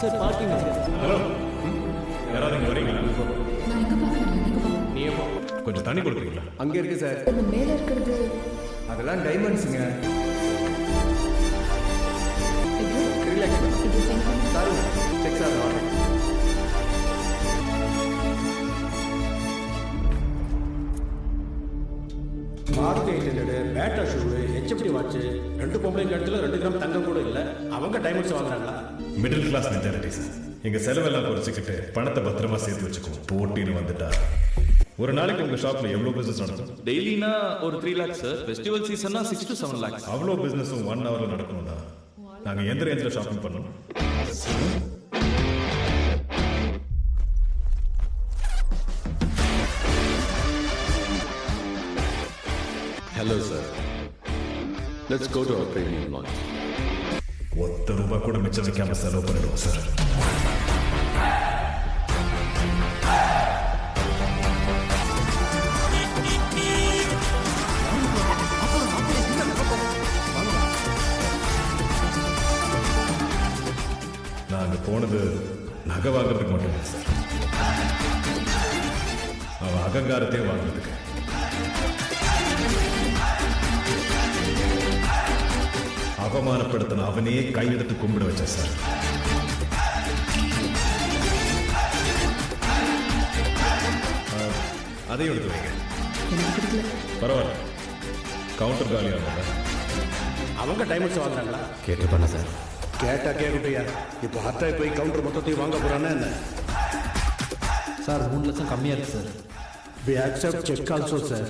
Sir parking. Hello, யாராவது இங்கே வரீங்களா? நான் எங்க பார்க்கணும் நீங்க பாருங்க. நீ கொஞ்சம் தண்ணி கொடுக்குறீங்களா? அங்கே இருக்கு சார். இந்த மேல இருக்கிறது அதெல்லாம் டைமண்ட்ஸுங்க. இது ரிலாக்ஸ் இது சென்ட் பண்ணி சாரி செக் சார் வாங்க. மாருதி 800 பேட்டா ஷூவு ஹெச்எப்டி வாட்ச் 2 பொம்பளை கழுத்துல 2 கிராம் தங்கம் கூட இல்ல. அவங்க டைமண்ட்ஸ் வாங்குறாங்களா? Middle class mentality sir. எங்க செலவெல்லாம் குறைச்சிக்கிட்டு பணத்தை பத்திரமா சேர்த்து வச்சுக்குவோம். போட்டின்னு வந்துட்டா ஒரு நாளைக்கு உங்க ஷாப்ல எவ்வளவு பிசினஸ் நடக்கும்? டெய்லினா ஒரு 3 lakhs சார். ஃபெஸ்டிவல் சீசன்னா 6 to 7 lakhs. அவ்வளோ பிசினஸும் 1 hourல நடக்கணும்னா நாங்க எந்த ரேஞ்சில ஷாப்பிங் பண்ணணும்? Hello, sir. Let's go to our premium launch. ₹1 கூட மிச்சம் வைக்காம செலவு பண்ணிடுவோம் சார். நாங்க போனது நகை வாங்குறதுக்கு மட்டும் இல்லை சார். அவன் அகங்காரத்தையும் வாங்குறதுக்கு. அவமானப்படுத்தின அவனையே கையெடுத்து கும்பிட வச்ச சார். அதையும் எடுத்து வைங்க. எனக்கு பிடிக்கல. பரவாயில்ல, கவுண்டர் காலியாக அவங்க டைமண்ட்ஸ் வாங்குறாங்களா? கேட்டு பண்ண சார். கேட்டா கேட்கட்டையா. இப்போ ஹத்தாய் போய் கவுண்டர் மொத்தத்தையும் வாங்க போறானே என்ன? சார் 3 லட்சம் கம்மியா இருக்கு sir. We accept check also, sir.